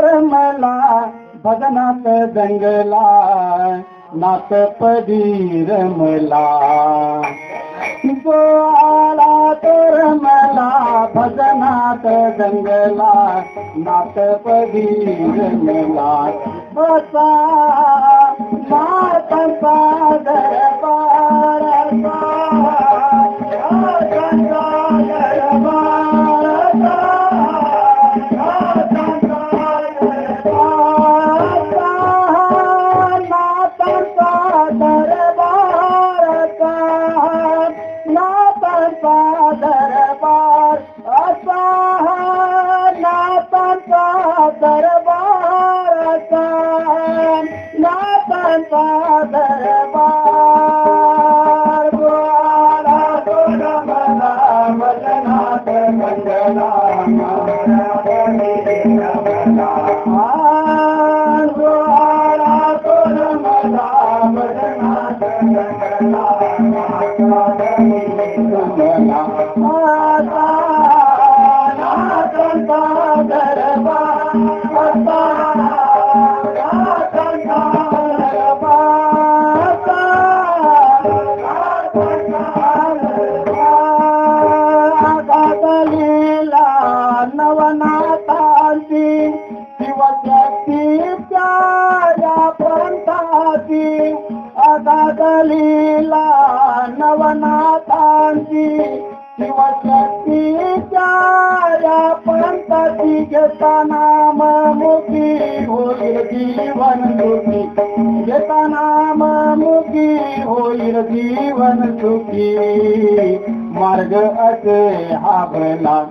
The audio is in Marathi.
रमला भजनात दंगला नाथपदी रमला जो आला तो रमला भजनात दंगला नाथपदी रमला असा नाथांचा दरबार लीला नवनाथांची शिवशक्तीच्या या पंथाची घेता नाम मुखी होईल जीवन सुखी घेता नाम मुखी होईल जीवन सुखी मार्ग असे हा भला